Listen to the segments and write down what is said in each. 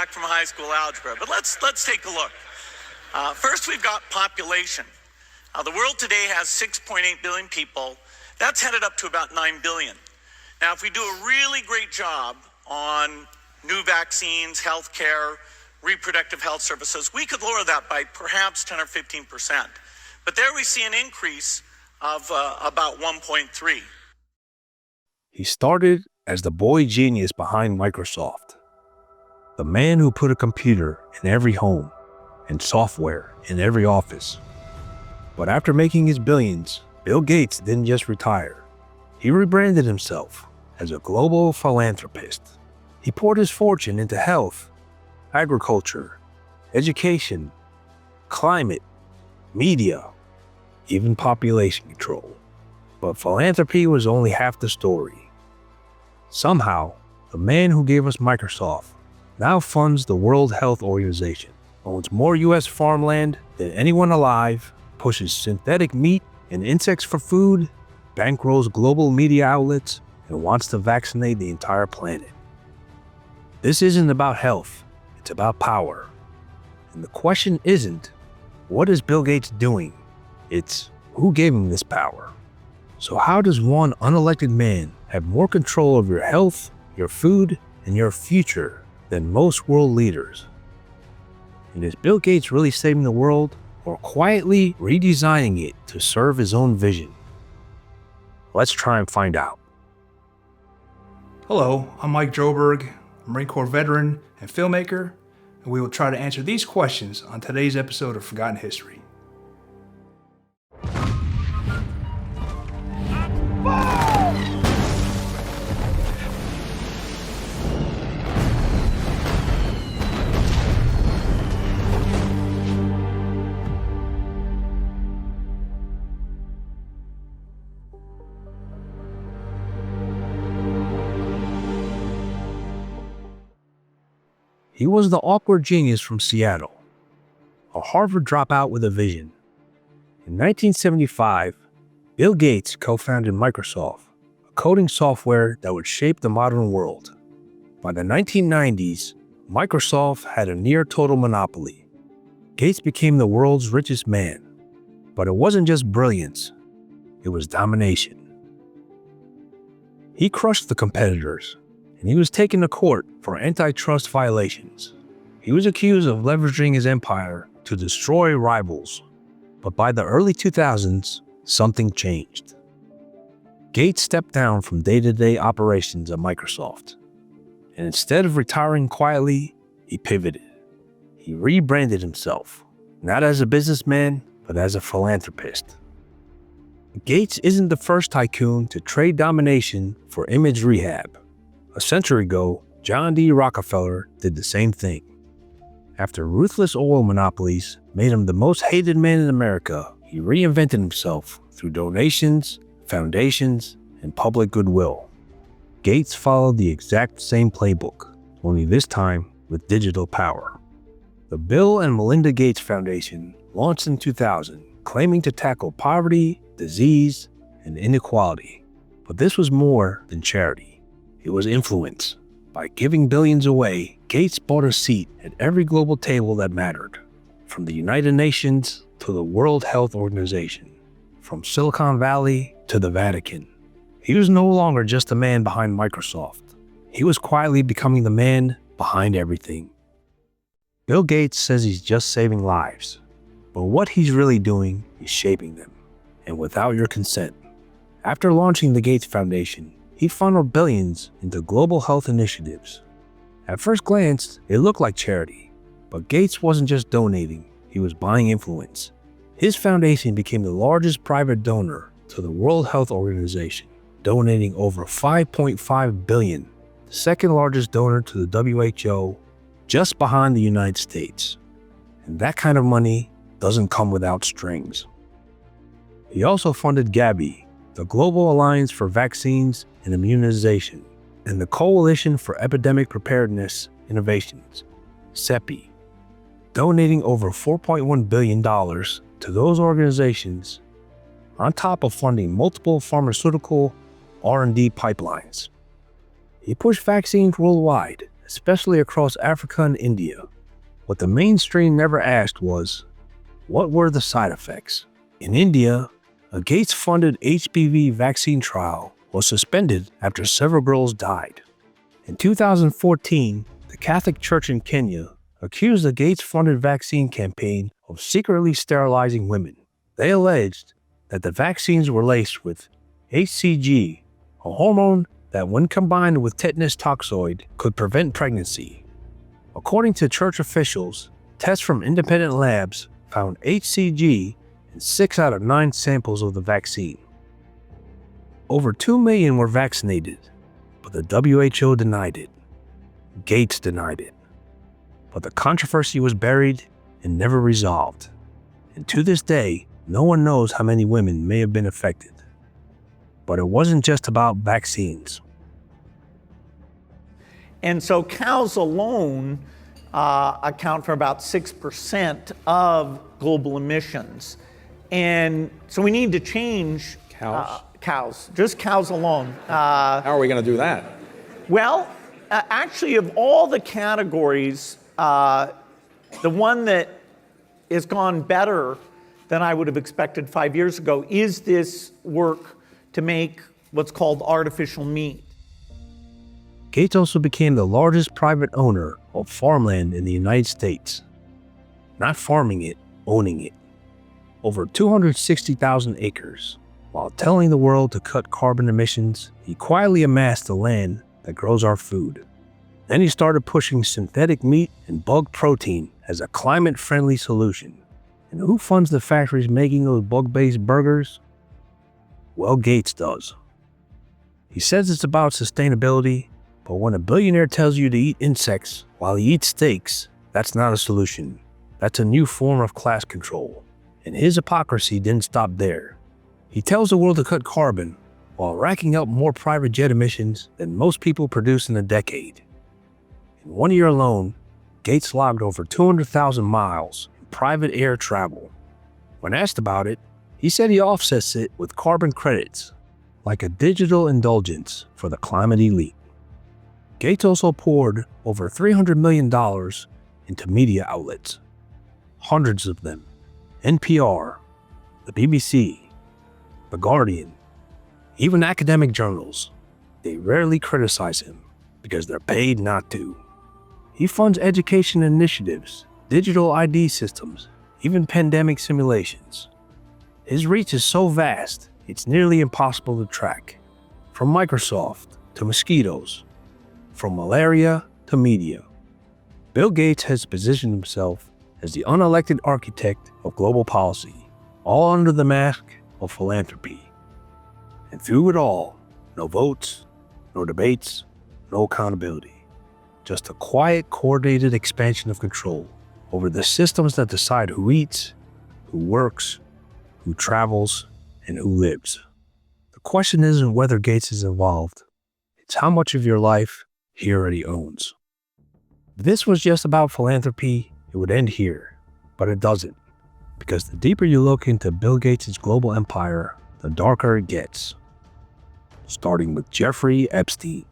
back from high school algebra, but let's take a look. First, we've got population. The world today has 6.8 billion people. That's headed up to about 9 billion. Now, if we do a really great job on new vaccines, healthcare, reproductive health services, we could lower that by perhaps 10 or 15%. But there we see an increase of about 1.3. He started as the boy genius behind Microsoft, the man who put a computer in every home and software in every office. But after making his billions, Bill Gates didn't just retire. He rebranded himself as a global philanthropist. He poured his fortune into health, agriculture, education, climate, media, even population control. But philanthropy was only half the story. Somehow, the man who gave us Microsoft now funds the World Health Organization, owns more US farmland than anyone alive, pushes synthetic meat and insects for food, bankrolls global media outlets, and wants to vaccinate the entire planet. This isn't about health, it's about power. And the question isn't, what is Bill Gates doing? It's, who gave him this power? So how does one unelected man have more control of your health, your food, and your future than most world leaders? And is Bill Gates really saving the world, or quietly redesigning it to serve his own vision? Let's try and find out. Hello, I'm Mike Droberg, Marine Corps veteran and filmmaker, and we will try to answer these questions on today's episode of Forgotten History. He was the awkward genius from Seattle, a Harvard dropout with a vision. In 1975, Bill Gates co-founded Microsoft, a coding software that would shape the modern world. By the 1990s, Microsoft had a near-total monopoly. Gates became the world's richest man. But it wasn't just brilliance, it was domination. He crushed the competitors, and he was taken to court for antitrust violations. He was accused of leveraging his empire to destroy rivals. But by the early 2000s, something changed. Gates stepped down from day-to-day operations at Microsoft. And instead of retiring quietly, he pivoted. He rebranded himself, not as a businessman, but as a philanthropist. Gates isn't the first tycoon to trade domination for image rehab. A century ago, John D. Rockefeller did the same thing. After ruthless oil monopolies made him the most hated man in America, he reinvented himself through donations, foundations, and public goodwill. Gates followed the exact same playbook, only this time with digital power. The Bill and Melinda Gates Foundation launched in 2000, claiming to tackle poverty, disease, and inequality. But this was more than charity. It was influence. By giving billions away, Gates bought a seat at every global table that mattered, from the United Nations to the World Health Organization, from Silicon Valley to the Vatican. He was no longer just the man behind Microsoft. He was quietly becoming the man behind everything. Bill Gates says he's just saving lives, but what he's really doing is shaping them, and without your consent. After launching the Gates Foundation, he funneled billions into global health initiatives. At first glance, it looked like charity, but Gates wasn't just donating, he was buying influence. His foundation became the largest private donor to the World Health Organization, donating over $5.5 billion, the second largest donor to the WHO, just behind the United States. And that kind of money doesn't come without strings. He also funded Gavi, the Global Alliance for Vaccines and Immunization, and the Coalition for Epidemic Preparedness Innovations, CEPI, donating over $4.1 billion to those organizations, on top of funding multiple pharmaceutical R&D pipelines. He pushed vaccines worldwide, especially across Africa and India. What the mainstream never asked was, what were the side effects? In India, a Gates-funded HPV vaccine trial was suspended after several girls died. In 2014, the Catholic Church in Kenya accused the Gates-funded vaccine campaign of secretly sterilizing women. They alleged that the vaccines were laced with HCG, a hormone that when combined with tetanus toxoid could prevent pregnancy. According to church officials, tests from independent labs found HCG in 6 out of 9 samples of the vaccine. Over 2 million were vaccinated, but the WHO denied it. Gates denied it. But the controversy was buried and never resolved. And to this day, no one knows how many women may have been affected. But it wasn't just about vaccines. And so cows alone account for about 6% of global emissions. And so we need to change cows, just cows alone. How are we going to do that? Well, actually, of all the categories, the one that has gone better than I would have expected 5 years ago is this work to make what's called artificial meat. Gates also became the largest private owner of farmland in the United States. Not farming it, owning it. Over 260,000 acres. While telling the world to cut carbon emissions, he quietly amassed the land that grows our food. Then he started pushing synthetic meat and bug protein as a climate-friendly solution. And who funds the factories making those bug-based burgers? Well, Gates does. He says it's about sustainability, but when a billionaire tells you to eat insects while he eats steaks, that's not a solution. That's a new form of class control. And his hypocrisy didn't stop there. He tells the world to cut carbon while racking up more private jet emissions than most people produce in a decade. In 1 year alone, Gates logged over 200,000 miles in private air travel. When asked about it, he said he offsets it with carbon credits, like a digital indulgence for the climate elite. Gates also poured over $300 million into media outlets. Hundreds of them. NPR, the BBC, The Guardian, even academic journals. They rarely criticize him because they're paid not to. He funds education initiatives, digital ID systems, even pandemic simulations. His reach is so vast, it's nearly impossible to track. From Microsoft to mosquitoes, from malaria to media. Bill Gates has positioned himself as the unelected architect of global policy, all under the mask of philanthropy. And through it all, no votes, no debates, no accountability. Just a quiet, coordinated expansion of control over the systems that decide who eats, who works, who travels, and who lives. The question isn't whether Gates is involved. It's how much of your life he already owns. If this was just about philanthropy, it would end here. But it doesn't. Because the deeper you look into Bill Gates' global empire, the darker it gets. Starting with Jeffrey Epstein.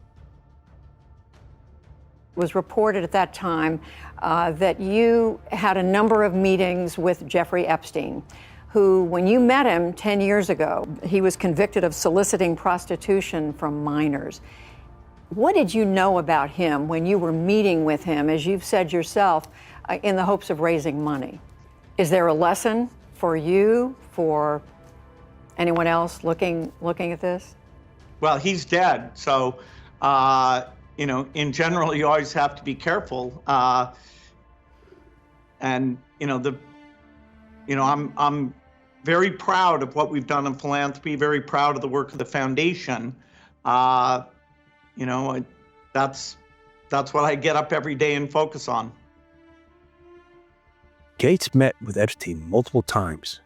It was reported at that time that you had a number of meetings with Jeffrey Epstein, who, when you met him 10 years ago, he was convicted of soliciting prostitution from minors. What did you know about him when you were meeting with him, as you've said yourself, in the hopes of raising money? Is there a lesson for you, for anyone else looking at this? Well, he's dead, so in general, you always have to be careful. I'm very proud of what we've done in philanthropy. Very proud of the work of the foundation. That's what I get up every day and focus on. Gates met with Epstein multiple times.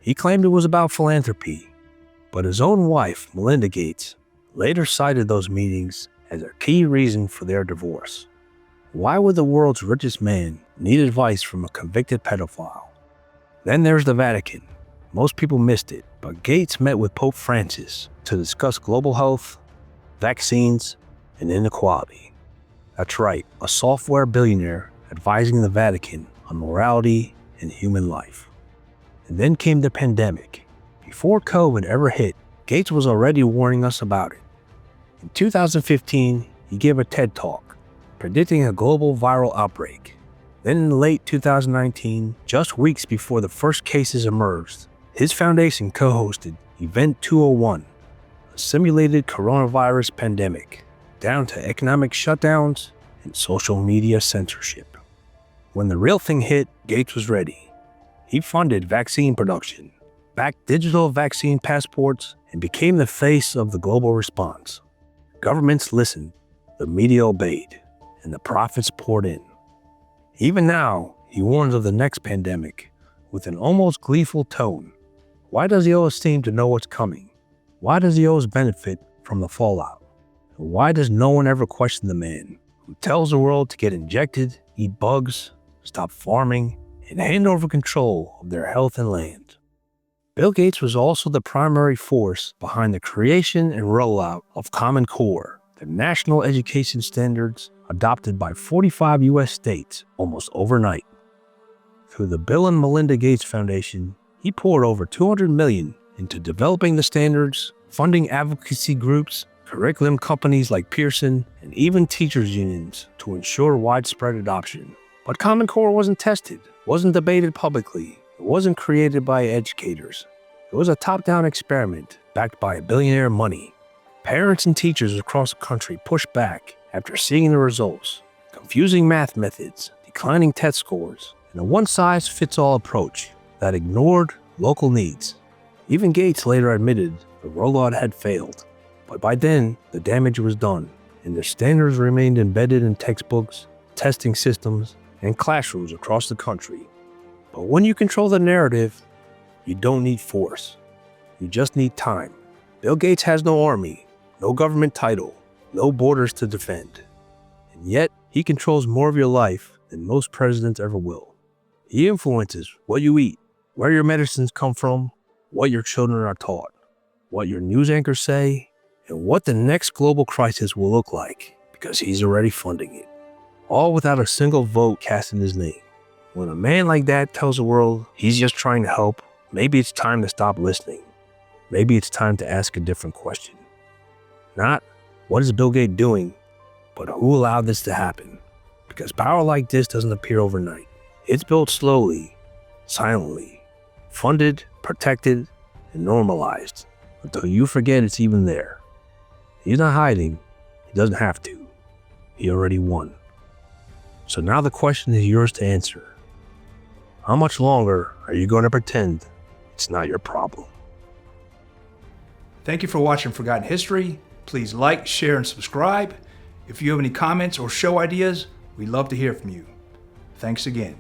He claimed it was about philanthropy, but his own wife, Melinda Gates, later cited those meetings as a key reason for their divorce. Why would the world's richest man need advice from a convicted pedophile? Then there's the Vatican. Most people missed it, but Gates met with Pope Francis to discuss global health, vaccines, and inequality. That's right, a software billionaire advising the Vatican on morality and human life. And then came the pandemic. Before COVID ever hit, Gates was already warning us about it. In 2015, he gave a TED Talk, predicting a global viral outbreak. Then in late 2019, just weeks before the first cases emerged, his foundation co-hosted Event 201, a simulated coronavirus pandemic, down to economic shutdowns and social media censorship. When the real thing hit, Gates was ready. He funded vaccine production, backed digital vaccine passports, and became the face of the global response. Governments listened, the media obeyed, and the profits poured in. Even now, he warns of the next pandemic with an almost gleeful tone. Why does he always seem to know what's coming? Why does he always benefit from the fallout? And why does no one ever question the man who tells the world to get injected, eat bugs, stop farming, and hand over control of their health and land? Bill Gates was also the primary force behind the creation and rollout of Common Core, the national education standards adopted by 45 U.S. states almost overnight. Through the Bill and Melinda Gates Foundation, he poured over $200 million into developing the standards, funding advocacy groups, curriculum companies like Pearson, and even teachers' unions to ensure widespread adoption. But Common Core wasn't tested, wasn't debated publicly, it wasn't created by educators. It was a top-down experiment backed by billionaire money. Parents and teachers across the country pushed back after seeing the results, confusing math methods, declining test scores, and a one-size-fits-all approach that ignored local needs. Even Gates later admitted the rollout had failed, but by then the damage was done, and the standards remained embedded in textbooks, testing systems, and classrooms across the country. But when you control the narrative, you don't need force. You just need time. Bill Gates has no army, no government title, no borders to defend. And yet, he controls more of your life than most presidents ever will. He influences what you eat, where your medicines come from, what your children are taught, what your news anchors say, and what the next global crisis will look like, because he's already funding it. All without a single vote cast in his name. When a man like that tells the world he's just trying to help, maybe it's time to stop listening. Maybe it's time to ask a different question. Not, what is Bill Gates doing, but who allowed this to happen? Because power like this doesn't appear overnight. It's built slowly, silently, funded, protected, and normalized until you forget it's even there. He's not hiding. He doesn't have to. He already won. So now the question is yours to answer. How much longer are you going to pretend it's not your problem? Thank you for watching Forgotten History. Please like, share, and subscribe. If you have any comments or show ideas, we'd love to hear from you. Thanks again.